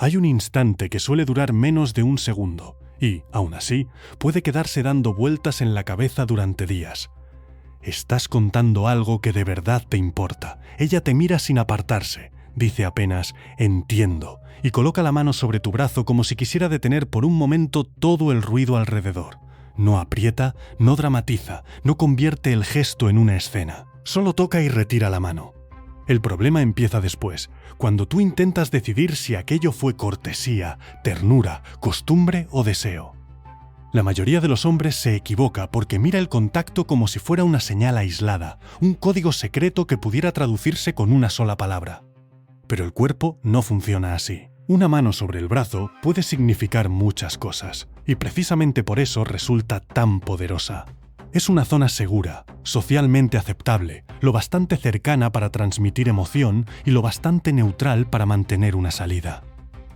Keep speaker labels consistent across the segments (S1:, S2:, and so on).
S1: Hay un instante que suele durar menos de un segundo y, aún así, puede quedarse dando vueltas en la cabeza durante días. Estás contando algo que de verdad te importa. Ella te mira sin apartarse, dice apenas «entiendo» y coloca la mano sobre tu brazo como si quisiera detener por un momento todo el ruido alrededor. No aprieta, no dramatiza, no convierte el gesto en una escena. Solo toca y retira la mano. El problema empieza después, cuando tú intentas decidir si aquello fue cortesía, ternura, costumbre o deseo. La mayoría de los hombres se equivoca porque mira el contacto como si fuera una señal aislada, un código secreto que pudiera traducirse con una sola palabra. Pero el cuerpo no funciona así. Una mano sobre el brazo puede significar muchas cosas, y precisamente por eso resulta tan poderosa. Es una zona segura, socialmente aceptable, lo bastante cercana para transmitir emoción y lo bastante neutral para mantener una salida.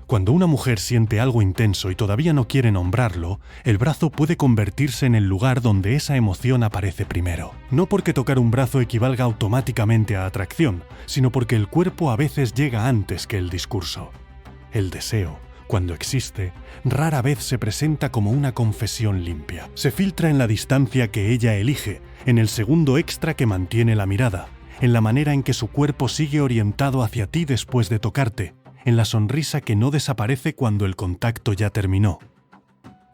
S1: Cuando una mujer siente algo intenso y todavía no quiere nombrarlo, el brazo puede convertirse en el lugar donde esa emoción aparece primero. No porque tocar un brazo equivalga automáticamente a atracción, sino porque el cuerpo a veces llega antes que el discurso. El deseo, cuando existe, rara vez se presenta como una confesión limpia. Se filtra en la distancia que ella elige, en el segundo extra que mantiene la mirada, en la manera en que su cuerpo sigue orientado hacia ti después de tocarte, en la sonrisa que no desaparece cuando el contacto ya terminó.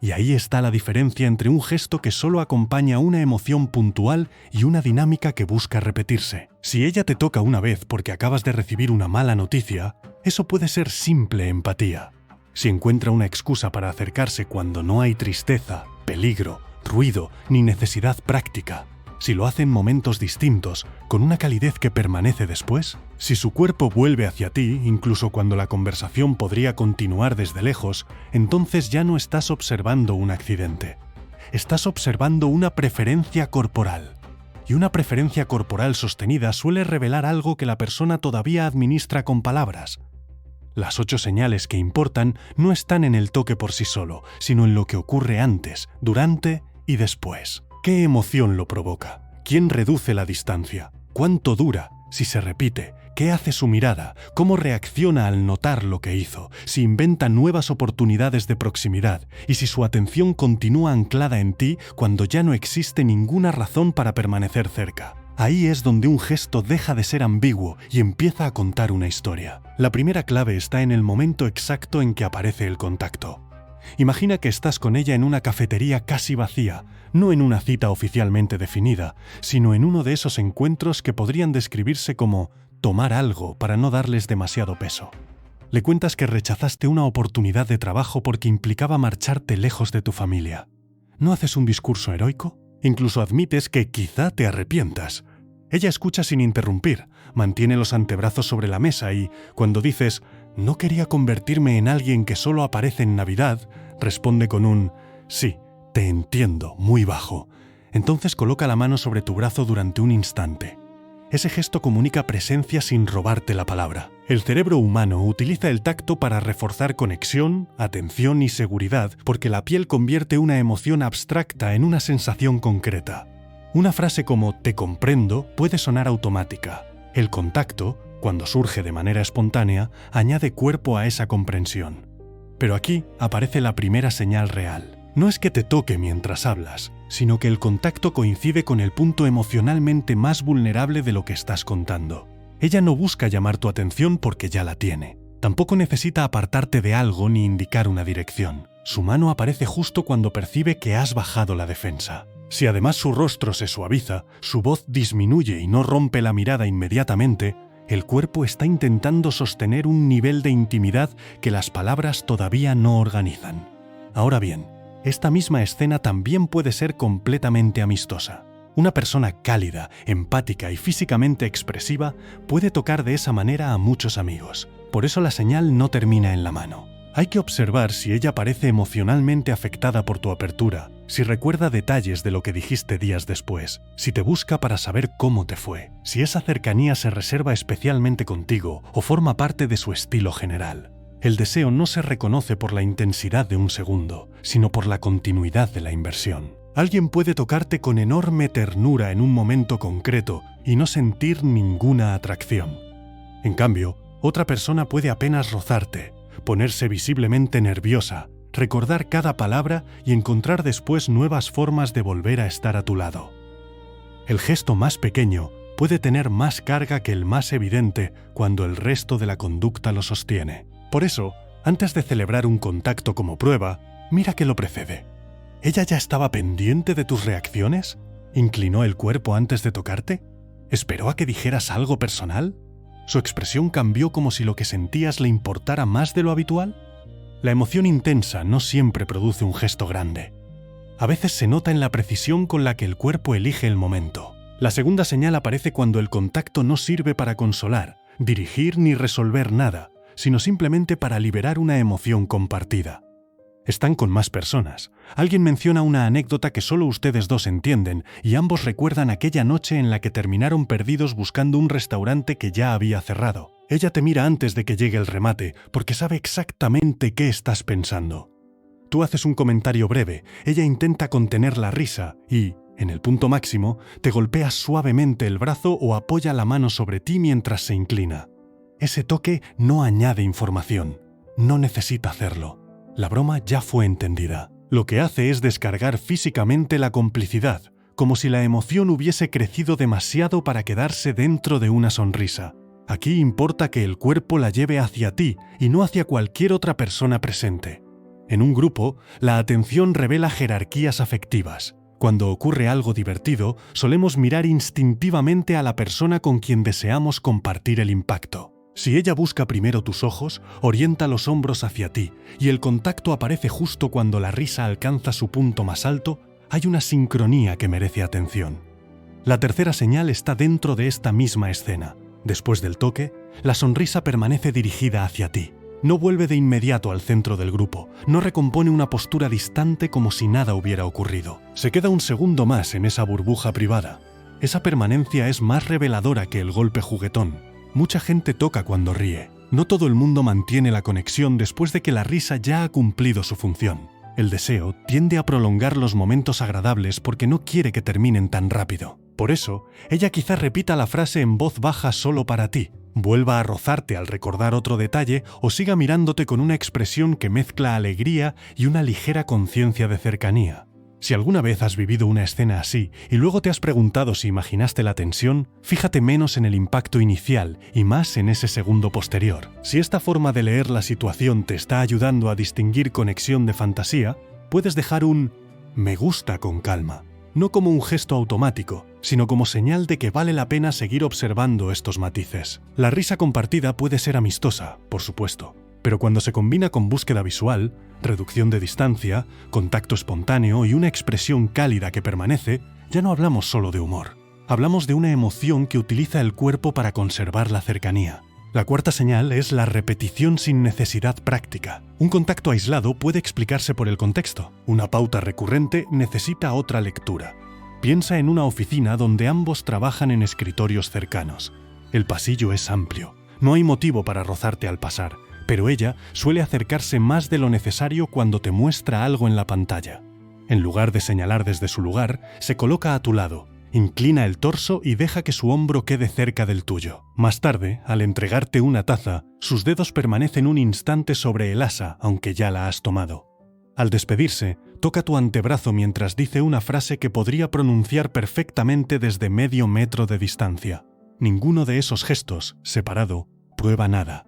S1: Y ahí está la diferencia entre un gesto que solo acompaña una emoción puntual y una dinámica que busca repetirse. Si ella te toca una vez porque acabas de recibir una mala noticia, eso puede ser simple empatía. Si encuentra una excusa para acercarse cuando no hay tristeza, peligro, ruido ni necesidad práctica, si lo hace en momentos distintos, con una calidez que permanece después, si su cuerpo vuelve hacia ti, incluso cuando la conversación podría continuar desde lejos, entonces ya no estás observando un accidente. Estás observando una preferencia corporal. Y una preferencia corporal sostenida suele revelar algo que la persona todavía administra con palabras. Las 8 señales que importan no están en el toque por sí solo, sino en lo que ocurre antes, durante y después. ¿Qué emoción lo provoca? ¿Quién reduce la distancia? ¿Cuánto dura? Si se repite, ¿qué hace su mirada? ¿Cómo reacciona al notar lo que hizo? Si inventa nuevas oportunidades de proximidad y si su atención continúa anclada en ti cuando ya no existe ninguna razón para permanecer cerca. Ahí es donde un gesto deja de ser ambiguo y empieza a contar una historia. La primera clave está en el momento exacto en que aparece el contacto. Imagina que estás con ella en una cafetería casi vacía, no en una cita oficialmente definida, sino en uno de esos encuentros que podrían describirse como tomar algo para no darles demasiado peso. Le cuentas que rechazaste una oportunidad de trabajo porque implicaba marcharte lejos de tu familia. ¿No haces un discurso heroico? Incluso admites que quizá te arrepientas. Ella escucha sin interrumpir, mantiene los antebrazos sobre la mesa y, cuando dices «no quería convertirme en alguien que solo aparece en Navidad», responde con un «sí, te entiendo», muy bajo. Entonces coloca la mano sobre tu brazo durante un instante. Ese gesto comunica presencia sin robarte la palabra. El cerebro humano utiliza el tacto para reforzar conexión, atención y seguridad porque la piel convierte una emoción abstracta en una sensación concreta. Una frase como «te comprendo» puede sonar automática. El contacto, cuando surge de manera espontánea, añade cuerpo a esa comprensión. Pero aquí aparece la primera señal real. No es que te toque mientras hablas, sino que el contacto coincide con el punto emocionalmente más vulnerable de lo que estás contando. Ella no busca llamar tu atención porque ya la tiene. Tampoco necesita apartarte de algo ni indicar una dirección. Su mano aparece justo cuando percibe que has bajado la defensa. Si además su rostro se suaviza, su voz disminuye y no rompe la mirada inmediatamente, el cuerpo está intentando sostener un nivel de intimidad que las palabras todavía no organizan. Ahora bien, esta misma escena también puede ser completamente amistosa. Una persona cálida, empática y físicamente expresiva puede tocar de esa manera a muchos amigos. Por eso la señal no termina en la mano. Hay que observar si ella parece emocionalmente afectada por tu apertura, si recuerda detalles de lo que dijiste días después, si te busca para saber cómo te fue, si esa cercanía se reserva especialmente contigo o forma parte de su estilo general. El deseo no se reconoce por la intensidad de un segundo, sino por la continuidad de la inversión. Alguien puede tocarte con enorme ternura en un momento concreto y no sentir ninguna atracción. En cambio, otra persona puede apenas rozarte, ponerse visiblemente nerviosa, recordar cada palabra y encontrar después nuevas formas de volver a estar a tu lado. El gesto más pequeño puede tener más carga que el más evidente cuando el resto de la conducta lo sostiene. Por eso, antes de celebrar un contacto como prueba, mira qué lo precede. ¿Ella ya estaba pendiente de tus reacciones? ¿Inclinó el cuerpo antes de tocarte? ¿Esperó a que dijeras algo personal? ¿Su expresión cambió como si lo que sentías le importara más de lo habitual? La emoción intensa no siempre produce un gesto grande. A veces se nota en la precisión con la que el cuerpo elige el momento. La segunda señal aparece cuando el contacto no sirve para consolar, dirigir ni resolver nada, sino simplemente para liberar una emoción compartida. Están con más personas. Alguien menciona una anécdota que solo ustedes dos entienden y ambos recuerdan aquella noche en la que terminaron perdidos buscando un restaurante que ya había cerrado. Ella te mira antes de que llegue el remate porque sabe exactamente qué estás pensando. Tú haces un comentario breve, ella intenta contener la risa y, en el punto máximo, te golpea suavemente el brazo o apoya la mano sobre ti mientras se inclina. Ese toque no añade información. No necesita hacerlo. La broma ya fue entendida. Lo que hace es descargar físicamente la complicidad, como si la emoción hubiese crecido demasiado para quedarse dentro de una sonrisa. Aquí importa que el cuerpo la lleve hacia ti y no hacia cualquier otra persona presente. En un grupo, la atención revela jerarquías afectivas. Cuando ocurre algo divertido, solemos mirar instintivamente a la persona con quien deseamos compartir el impacto. Si ella busca primero tus ojos, orienta los hombros hacia ti y el contacto aparece justo cuando la risa alcanza su punto más alto, hay una sincronía que merece atención. La tercera señal está dentro de esta misma escena. Después del toque, la sonrisa permanece dirigida hacia ti. No vuelve de inmediato al centro del grupo, no recompone una postura distante como si nada hubiera ocurrido. Se queda un segundo más en esa burbuja privada. Esa permanencia es más reveladora que el golpe juguetón. Mucha gente toca cuando ríe. No todo el mundo mantiene la conexión después de que la risa ya ha cumplido su función. El deseo tiende a prolongar los momentos agradables porque no quiere que terminen tan rápido. Por eso, ella quizá repita la frase en voz baja solo para ti, vuelva a rozarte al recordar otro detalle o siga mirándote con una expresión que mezcla alegría y una ligera conciencia de cercanía. Si alguna vez has vivido una escena así y luego te has preguntado si imaginaste la tensión, fíjate menos en el impacto inicial y más en ese segundo posterior. Si esta forma de leer la situación te está ayudando a distinguir conexión de fantasía, puedes dejar un «me gusta» con calma, no como un gesto automático, sino como señal de que vale la pena seguir observando estos matices. La risa compartida puede ser amistosa, por supuesto, pero cuando se combina con búsqueda visual, reducción de distancia, contacto espontáneo y una expresión cálida que permanece, ya no hablamos solo de humor. Hablamos de una emoción que utiliza el cuerpo para conservar la cercanía. La cuarta señal es la repetición sin necesidad práctica. Un contacto aislado puede explicarse por el contexto. Una pauta recurrente necesita otra lectura. Piensa en una oficina donde ambos trabajan en escritorios cercanos. El pasillo es amplio. No hay motivo para rozarte al pasar, pero ella suele acercarse más de lo necesario cuando te muestra algo en la pantalla. En lugar de señalar desde su lugar, se coloca a tu lado, inclina el torso y deja que su hombro quede cerca del tuyo. Más tarde, al entregarte una taza, sus dedos permanecen un instante sobre el asa, aunque ya la has tomado. Al despedirse, toca tu antebrazo mientras dice una frase que podría pronunciar perfectamente desde medio metro de distancia. Ninguno de esos gestos, separado, prueba nada.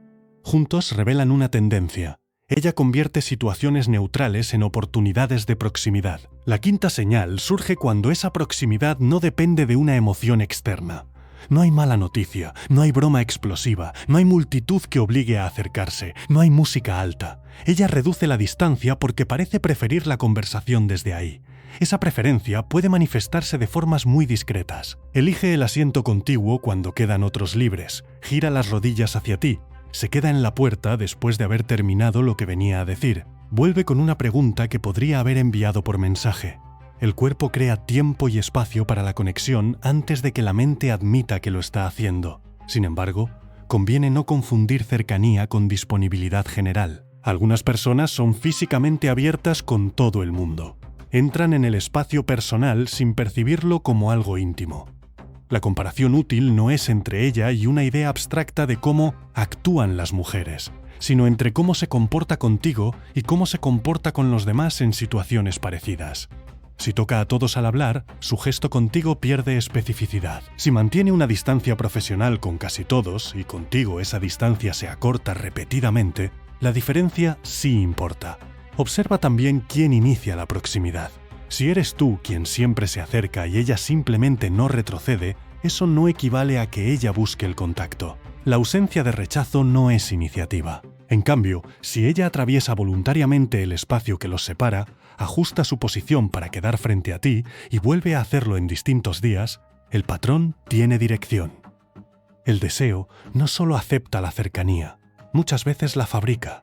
S1: Juntos revelan una tendencia. Ella convierte situaciones neutrales en oportunidades de proximidad. La quinta señal surge cuando esa proximidad no depende de una emoción externa. No hay mala noticia, no hay broma explosiva, no hay multitud que obligue a acercarse, no hay música alta. Ella reduce la distancia porque parece preferir la conversación desde ahí. Esa preferencia puede manifestarse de formas muy discretas. Elige el asiento contiguo cuando quedan otros libres, gira las rodillas hacia ti, se queda en la puerta después de haber terminado lo que venía a decir. Vuelve con una pregunta que podría haber enviado por mensaje. El cuerpo crea tiempo y espacio para la conexión antes de que la mente admita que lo está haciendo. Sin embargo, conviene no confundir cercanía con disponibilidad general. Algunas personas son físicamente abiertas con todo el mundo. Entran en el espacio personal sin percibirlo como algo íntimo. La comparación útil no es entre ella y una idea abstracta de cómo actúan las mujeres, sino entre cómo se comporta contigo y cómo se comporta con los demás en situaciones parecidas. Si toca a todos al hablar, su gesto contigo pierde especificidad. Si mantiene una distancia profesional con casi todos y contigo esa distancia se acorta repetidamente, la diferencia sí importa. Observa también quién inicia la proximidad. Si eres tú quien siempre se acerca y ella simplemente no retrocede, eso no equivale a que ella busque el contacto. La ausencia de rechazo no es iniciativa. En cambio, si ella atraviesa voluntariamente el espacio que los separa, ajusta su posición para quedar frente a ti y vuelve a hacerlo en distintos días, el patrón tiene dirección. El deseo no solo acepta la cercanía, muchas veces la fabrica.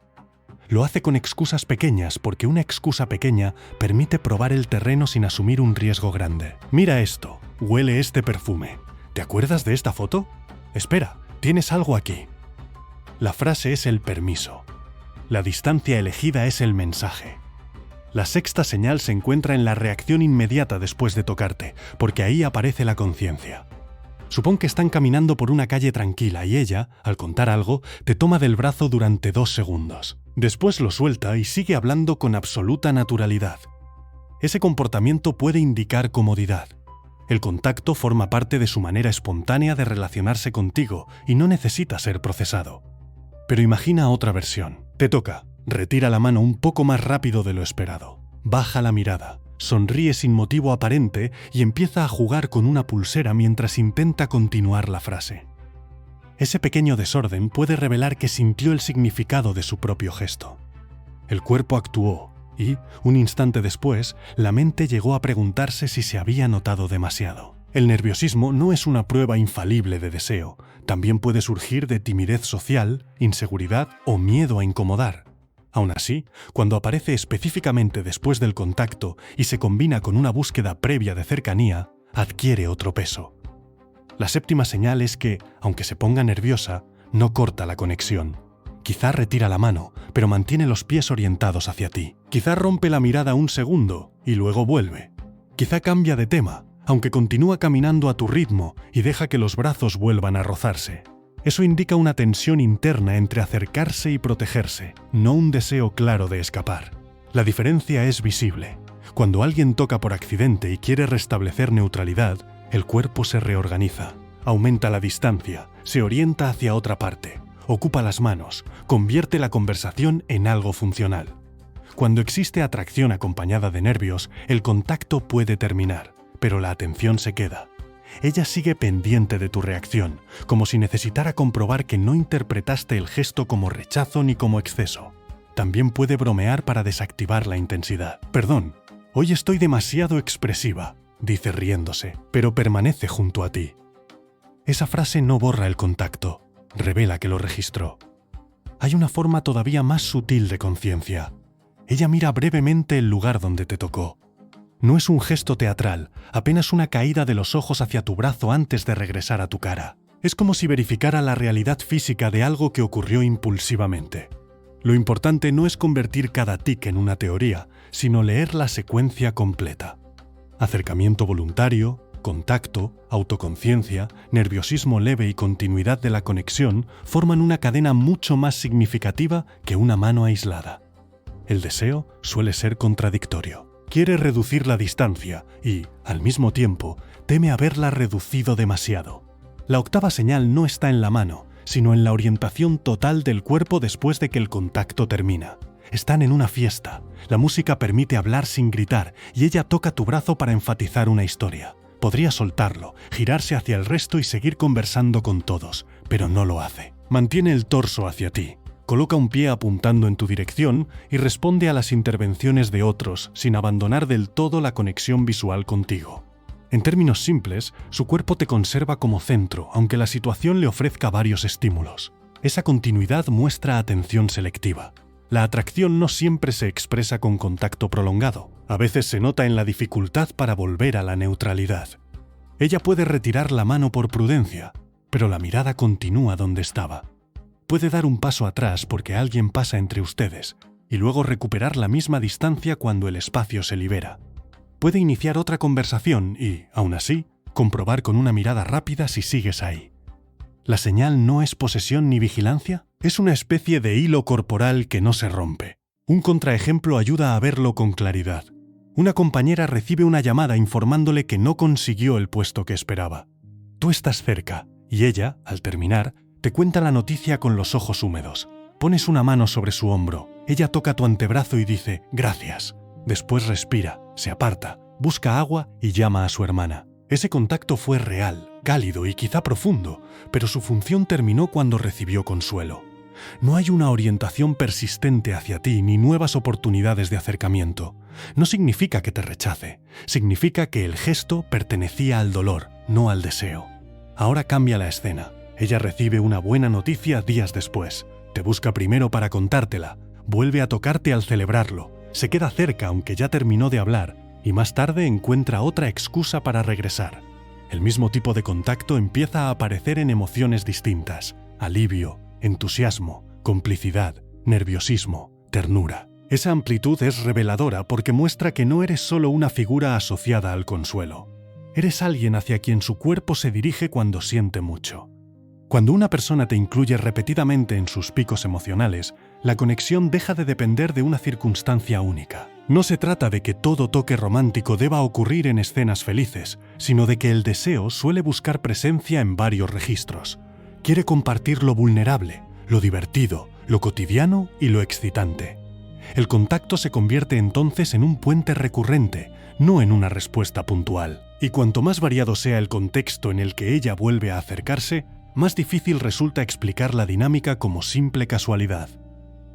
S1: Lo hace con excusas pequeñas porque una excusa pequeña permite probar el terreno sin asumir un riesgo grande. Mira esto, huele este perfume. ¿Te acuerdas de esta foto? Espera, tienes algo aquí. La frase es el permiso. La distancia elegida es el mensaje. La sexta señal se encuentra en la reacción inmediata después de tocarte, porque ahí aparece la conciencia. Supón que están caminando por una calle tranquila y ella, al contar algo, te toma del brazo durante 2 segundos. Después lo suelta y sigue hablando con absoluta naturalidad. Ese comportamiento puede indicar comodidad. El contacto forma parte de su manera espontánea de relacionarse contigo y no necesita ser procesado. Pero imagina otra versión. Te toca. Retira la mano un poco más rápido de lo esperado. Baja la mirada. Sonríe sin motivo aparente y empieza a jugar con una pulsera mientras intenta continuar la frase. Ese pequeño desorden puede revelar que sintió el significado de su propio gesto. El cuerpo actuó y, un instante después, la mente llegó a preguntarse si se había notado demasiado. El nerviosismo no es una prueba infalible de deseo. También puede surgir de timidez social, inseguridad o miedo a incomodar. Aún así, cuando aparece específicamente después del contacto y se combina con una búsqueda previa de cercanía, adquiere otro peso. La séptima señal es que, aunque se ponga nerviosa, no corta la conexión. Quizá retira la mano, pero mantiene los pies orientados hacia ti. Quizá rompe la mirada un segundo y luego vuelve. Quizá cambia de tema, aunque continúa caminando a tu ritmo y deja que los brazos vuelvan a rozarse. Eso indica una tensión interna entre acercarse y protegerse, no un deseo claro de escapar. La diferencia es visible. Cuando alguien toca por accidente y quiere restablecer neutralidad, el cuerpo se reorganiza, aumenta la distancia, se orienta hacia otra parte, ocupa las manos, convierte la conversación en algo funcional. Cuando existe atracción acompañada de nervios, el contacto puede terminar, pero la atención se queda. Ella sigue pendiente de tu reacción, como si necesitara comprobar que no interpretaste el gesto como rechazo ni como exceso. También puede bromear para desactivar la intensidad. Perdón, hoy estoy demasiado expresiva, dice riéndose, pero permanece junto a ti. Esa frase no borra el contacto, revela que lo registró. Hay una forma todavía más sutil de conciencia. Ella mira brevemente el lugar donde te tocó. No es un gesto teatral, apenas una caída de los ojos hacia tu brazo antes de regresar a tu cara. Es como si verificara la realidad física de algo que ocurrió impulsivamente. Lo importante no es convertir cada tic en una teoría, sino leer la secuencia completa. Acercamiento voluntario, contacto, autoconciencia, nerviosismo leve y continuidad de la conexión forman una cadena mucho más significativa que una mano aislada. El deseo suele ser contradictorio. Quiere reducir la distancia y, al mismo tiempo, teme haberla reducido demasiado. La octava señal no está en la mano, sino en la orientación total del cuerpo después de que el contacto termina. Están en una fiesta, la música permite hablar sin gritar y ella toca tu brazo para enfatizar una historia. Podría soltarlo, girarse hacia el resto y seguir conversando con todos, pero no lo hace. Mantiene el torso hacia ti. Coloca un pie apuntando en tu dirección y responde a las intervenciones de otros sin abandonar del todo la conexión visual contigo. En términos simples, su cuerpo te conserva como centro, aunque la situación le ofrezca varios estímulos. Esa continuidad muestra atención selectiva. La atracción no siempre se expresa con contacto prolongado. A veces se nota en la dificultad para volver a la neutralidad. Ella puede retirar la mano por prudencia, pero la mirada continúa donde estaba. Puede dar un paso atrás porque alguien pasa entre ustedes y luego recuperar la misma distancia cuando el espacio se libera. Puede iniciar otra conversación y, aún así, comprobar con una mirada rápida si sigues ahí. La señal no es posesión ni vigilancia, Es una especie de hilo corporal que no se rompe. Un contraejemplo ayuda a verlo con claridad. Una compañera recibe una llamada informándole que no consiguió el puesto que esperaba. Tú estás cerca, y ella, al terminar, te cuenta la noticia con los ojos húmedos. Pones una mano sobre su hombro, ella toca tu antebrazo y dice «gracias». Después respira, se aparta, busca agua y llama a su hermana. Ese contacto fue real, cálido y quizá profundo, pero su función terminó cuando recibió consuelo. No hay una orientación persistente hacia ti ni nuevas oportunidades de acercamiento. No significa que te rechace, significa que el gesto pertenecía al dolor, no al deseo. Ahora cambia la escena. Ella recibe una buena noticia días después. Te busca primero para contártela, vuelve a tocarte al celebrarlo, se queda cerca aunque ya terminó de hablar y más tarde encuentra otra excusa para regresar. El mismo tipo de contacto empieza a aparecer en emociones distintas: alivio, entusiasmo, complicidad, nerviosismo, ternura. Esa amplitud es reveladora porque muestra que no eres solo una figura asociada al consuelo. Eres alguien hacia quien su cuerpo se dirige cuando siente mucho. Cuando una persona te incluye repetidamente en sus picos emocionales, la conexión deja de depender de una circunstancia única. No se trata de que todo toque romántico deba ocurrir en escenas felices, sino de que el deseo suele buscar presencia en varios registros. Quiere compartir lo vulnerable, lo divertido, lo cotidiano y lo excitante. El contacto se convierte entonces en un puente recurrente, no en una respuesta puntual. Y cuanto más variado sea el contexto en el que ella vuelve a acercarse, más difícil resulta explicar la dinámica como simple casualidad.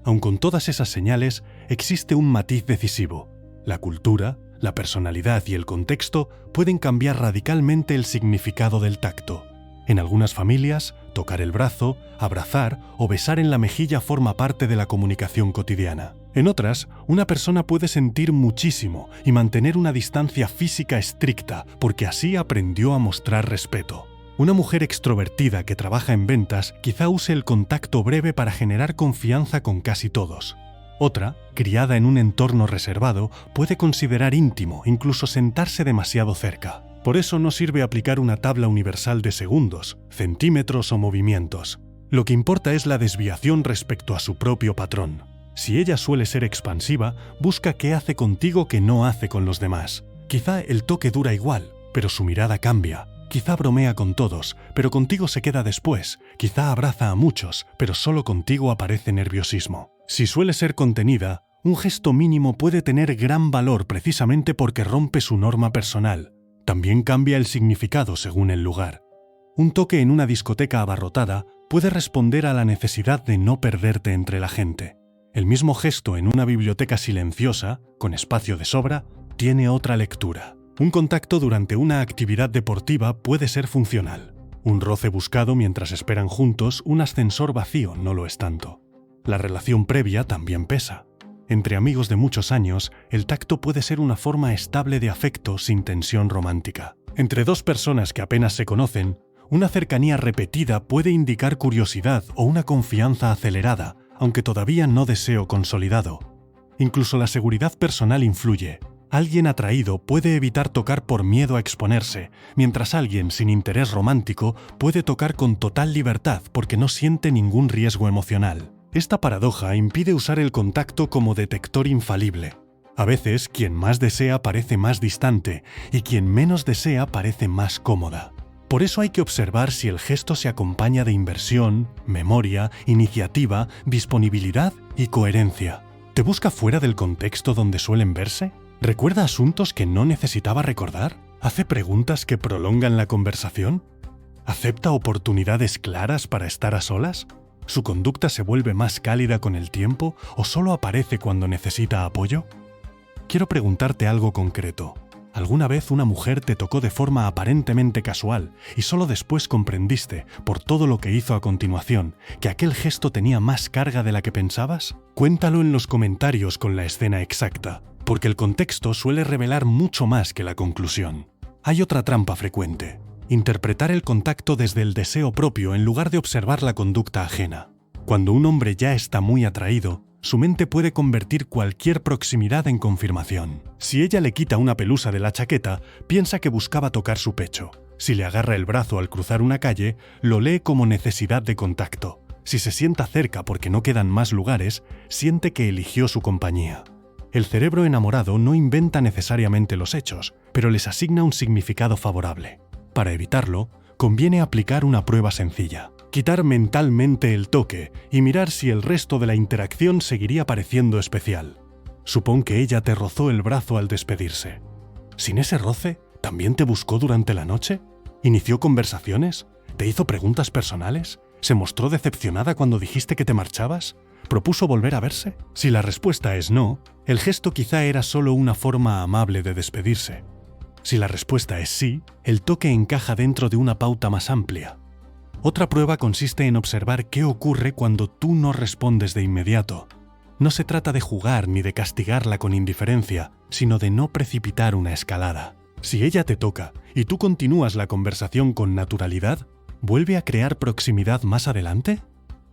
S1: Aun con todas esas señales, existe un matiz decisivo. La cultura, la personalidad y el contexto pueden cambiar radicalmente el significado del tacto. En algunas familias, tocar el brazo, abrazar o besar en la mejilla forma parte de la comunicación cotidiana. En otras, una persona puede sentir muchísimo y mantener una distancia física estricta porque así aprendió a mostrar respeto. Una mujer extrovertida que trabaja en ventas quizá use el contacto breve para generar confianza con casi todos. Otra, criada en un entorno reservado, puede considerar íntimo incluso sentarse demasiado cerca. Por eso no sirve aplicar una tabla universal de segundos, centímetros o movimientos. Lo que importa es la desviación respecto a su propio patrón. Si ella suele ser expansiva, busca qué hace contigo que no hace con los demás. Quizá el toque dura igual, pero su mirada cambia. Quizá bromea con todos, pero contigo se queda después. Quizá abraza a muchos, pero solo contigo aparece nerviosismo. Si suele ser contenida, un gesto mínimo puede tener gran valor precisamente porque rompe su norma personal. También cambia el significado según el lugar. Un toque en una discoteca abarrotada puede responder a la necesidad de no perderte entre la gente. El mismo gesto en una biblioteca silenciosa, con espacio de sobra, tiene otra lectura. Un contacto durante una actividad deportiva puede ser funcional. Un roce buscado mientras esperan juntos, un ascensor vacío no lo es tanto. La relación previa también pesa. Entre amigos de muchos años, el tacto puede ser una forma estable de afecto sin tensión romántica. Entre dos personas que apenas se conocen, una cercanía repetida puede indicar curiosidad o una confianza acelerada, aunque todavía no deseo consolidado. Incluso la seguridad personal influye. Alguien atraído puede evitar tocar por miedo a exponerse, mientras alguien sin interés romántico puede tocar con total libertad porque no siente ningún riesgo emocional. Esta paradoja impide usar el contacto como detector infalible. A veces, quien más desea parece más distante y quien menos desea parece más cómoda. Por eso hay que observar si el gesto se acompaña de inversión, memoria, iniciativa, disponibilidad y coherencia. ¿Te busca fuera del contexto donde suelen verse? ¿Recuerda asuntos que no necesitaba recordar? ¿Hace preguntas que prolongan la conversación? ¿Acepta oportunidades claras para estar a solas? ¿Su conducta se vuelve más cálida con el tiempo o solo aparece cuando necesita apoyo? Quiero preguntarte algo concreto. ¿Alguna vez una mujer te tocó de forma aparentemente casual y solo después comprendiste, por todo lo que hizo a continuación, que aquel gesto tenía más carga de la que pensabas? Cuéntalo en los comentarios con la escena exacta, porque el contexto suele revelar mucho más que la conclusión. Hay otra trampa frecuente: interpretar el contacto desde el deseo propio en lugar de observar la conducta ajena. Cuando un hombre ya está muy atraído, su mente puede convertir cualquier proximidad en confirmación. Si ella le quita una pelusa de la chaqueta, piensa que buscaba tocar su pecho. Si le agarra el brazo al cruzar una calle, lo lee como necesidad de contacto. Si se sienta cerca porque no quedan más lugares, siente que eligió su compañía. El cerebro enamorado no inventa necesariamente los hechos, pero les asigna un significado favorable. Para evitarlo, conviene aplicar una prueba sencilla. Quitar mentalmente el toque y mirar si el resto de la interacción seguiría pareciendo especial. Supón que ella te rozó el brazo al despedirse. ¿Sin ese roce, también te buscó durante la noche? ¿Inició conversaciones? ¿Te hizo preguntas personales? ¿Se mostró decepcionada cuando dijiste que te marchabas? ¿Propuso volver a verse? Si la respuesta es no, el gesto quizá era solo una forma amable de despedirse. Si la respuesta es sí, el toque encaja dentro de una pauta más amplia. Otra prueba consiste en observar qué ocurre cuando tú no respondes de inmediato. No se trata de jugar ni de castigarla con indiferencia, sino de no precipitar una escalada. Si ella te toca y tú continúas la conversación con naturalidad, ¿vuelve a crear proximidad más adelante?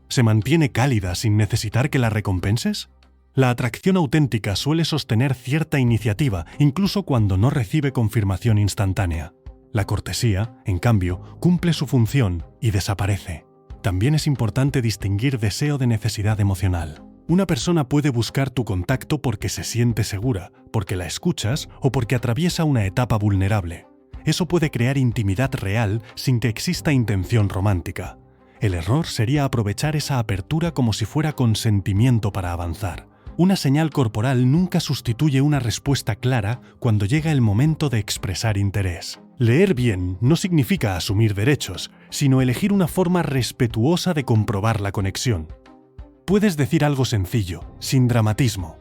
S1: ¿Se mantiene cálida sin necesitar que la recompenses? La atracción auténtica suele sostener cierta iniciativa, incluso cuando no recibe confirmación instantánea. La cortesía, en cambio, cumple su función y desaparece. También es importante distinguir deseo de necesidad emocional. Una persona puede buscar tu contacto porque se siente segura, porque la escuchas o porque atraviesa una etapa vulnerable. Eso puede crear intimidad real sin que exista intención romántica. El error sería aprovechar esa apertura como si fuera consentimiento para avanzar. Una señal corporal nunca sustituye una respuesta clara cuando llega el momento de expresar interés. Leer bien no significa asumir derechos, sino elegir una forma respetuosa de comprobar la conexión. Puedes decir algo sencillo, sin dramatismo.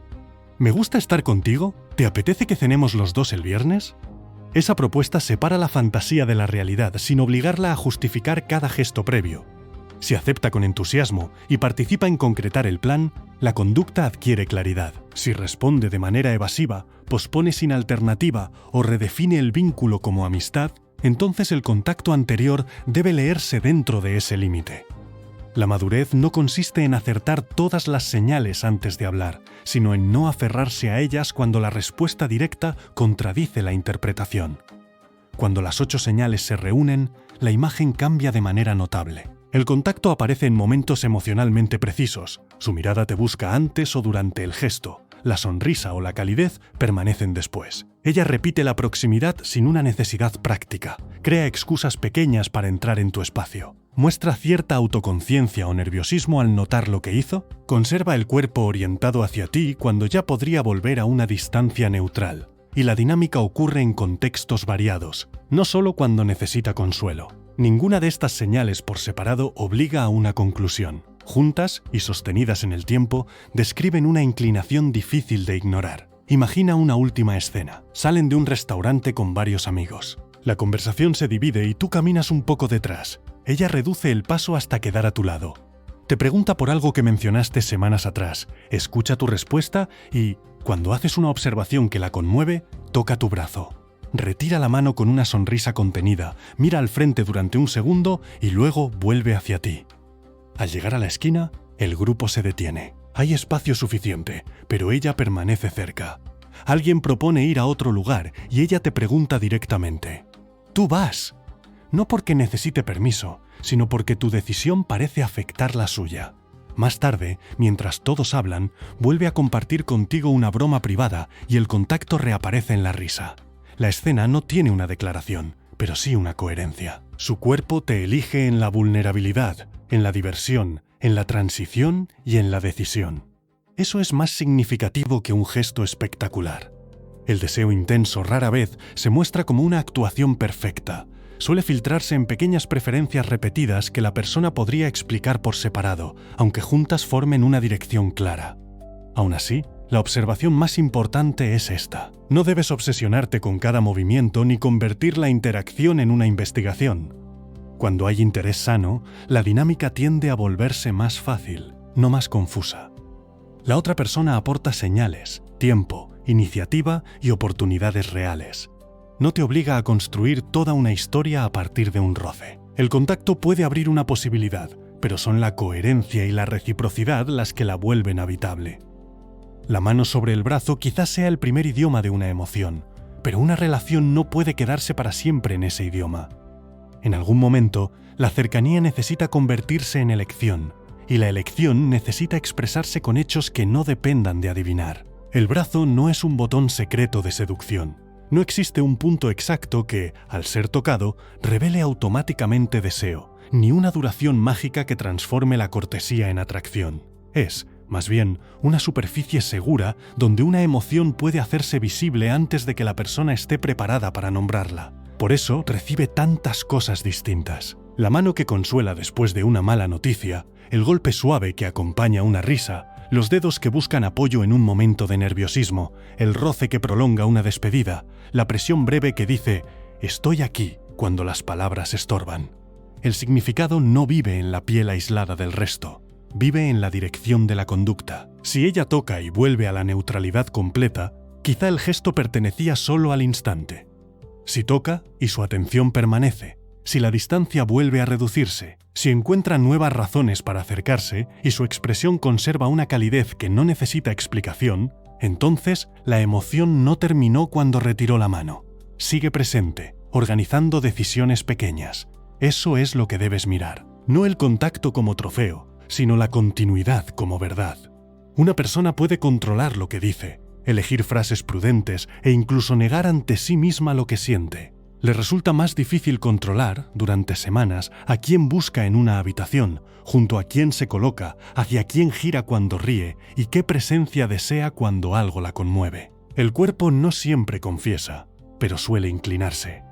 S1: ¿Me gusta estar contigo? ¿Te apetece que cenemos los dos el viernes? Esa propuesta separa la fantasía de la realidad sin obligarla a justificar cada gesto previo. Si acepta con entusiasmo y participa en concretar el plan, la conducta adquiere claridad. Si responde de manera evasiva, pospone sin alternativa o redefine el vínculo como amistad, entonces el contacto anterior debe leerse dentro de ese límite. La madurez no consiste en acertar todas las señales antes de hablar, sino en no aferrarse a ellas cuando la respuesta directa contradice la interpretación. Cuando las 8 señales se reúnen, la imagen cambia de manera notable. El contacto aparece en momentos emocionalmente precisos. Su mirada te busca antes o durante el gesto. La sonrisa o la calidez permanecen después. Ella repite la proximidad sin una necesidad práctica. Crea excusas pequeñas para entrar en tu espacio. Muestra cierta autoconciencia o nerviosismo al notar lo que hizo. Conserva el cuerpo orientado hacia ti cuando ya podría volver a una distancia neutral. Y la dinámica ocurre en contextos variados, no solo cuando necesita consuelo. Ninguna de estas señales por separado obliga a una conclusión. Juntas y sostenidas en el tiempo, describen una inclinación difícil de ignorar. Imagina una última escena. Salen de un restaurante con varios amigos. La conversación se divide y tú caminas un poco detrás. Ella reduce el paso hasta quedar a tu lado. Te pregunta por algo que mencionaste semanas atrás. Escucha tu respuesta y, cuando haces una observación que la conmueve, toca tu brazo. Retira la mano con una sonrisa contenida, mira al frente durante un segundo y luego vuelve hacia ti. Al llegar a la esquina, el grupo se detiene. Hay espacio suficiente, pero ella permanece cerca. Alguien propone ir a otro lugar y ella te pregunta directamente. «¿Tú vas?» No porque necesite permiso, sino porque tu decisión parece afectar la suya. Más tarde, mientras todos hablan, vuelve a compartir contigo una broma privada y el contacto reaparece en la risa. La escena no tiene una declaración, pero sí una coherencia. Su cuerpo te elige en la vulnerabilidad, en la diversión, en la transición y en la decisión. Eso es más significativo que un gesto espectacular. El deseo intenso rara vez se muestra como una actuación perfecta. Suele filtrarse en pequeñas preferencias repetidas que la persona podría explicar por separado, aunque juntas formen una dirección clara. Aún así, la observación más importante es esta. No debes obsesionarte con cada movimiento ni convertir la interacción en una investigación. Cuando hay interés sano, la dinámica tiende a volverse más fácil, no más confusa. La otra persona aporta señales, tiempo, iniciativa y oportunidades reales. No te obliga a construir toda una historia a partir de un roce. El contacto puede abrir una posibilidad, pero son la coherencia y la reciprocidad las que la vuelven habitable. La mano sobre el brazo quizás sea el primer idioma de una emoción, pero una relación no puede quedarse para siempre en ese idioma. En algún momento, la cercanía necesita convertirse en elección, y la elección necesita expresarse con hechos que no dependan de adivinar. El brazo no es un botón secreto de seducción. No existe un punto exacto que, al ser tocado, revele automáticamente deseo, ni una duración mágica que transforme la cortesía en atracción. Es, más bien, una superficie segura donde una emoción puede hacerse visible antes de que la persona esté preparada para nombrarla. Por eso recibe tantas cosas distintas. La mano que consuela después de una mala noticia, el golpe suave que acompaña una risa, los dedos que buscan apoyo en un momento de nerviosismo, el roce que prolonga una despedida, la presión breve que dice «estoy aquí» cuando las palabras estorban. El significado no vive en la piel aislada del resto, vive en la dirección de la conducta. Si ella toca y vuelve a la neutralidad completa, quizá el gesto pertenecía solo al instante. Si toca y su atención permanece, si la distancia vuelve a reducirse, si encuentra nuevas razones para acercarse y su expresión conserva una calidez que no necesita explicación, entonces la emoción no terminó cuando retiró la mano. Sigue presente, organizando decisiones pequeñas. Eso es lo que debes mirar. No el contacto como trofeo, sino la continuidad como verdad. Una persona puede controlar lo que dice, elegir frases prudentes e incluso negar ante sí misma lo que siente. Le resulta más difícil controlar, durante semanas, a quién busca en una habitación, junto a quién se coloca, hacia quién gira cuando ríe y qué presencia desea cuando algo la conmueve. El cuerpo no siempre confiesa, pero suele inclinarse.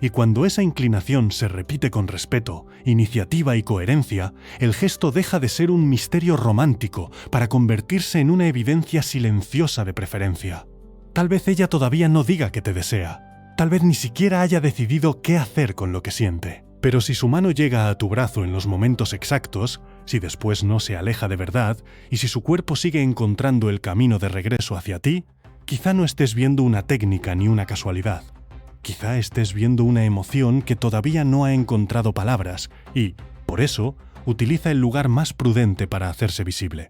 S1: Y cuando esa inclinación se repite con respeto, iniciativa y coherencia, el gesto deja de ser un misterio romántico para convertirse en una evidencia silenciosa de preferencia. Tal vez ella todavía no diga que te desea. Tal vez ni siquiera haya decidido qué hacer con lo que siente. Pero si su mano llega a tu brazo en los momentos exactos, si después no se aleja de verdad, y si su cuerpo sigue encontrando el camino de regreso hacia ti, quizá no estés viendo una técnica ni una casualidad. Quizá estés viendo una emoción que todavía no ha encontrado palabras y, por eso, utiliza el lugar más prudente para hacerse visible.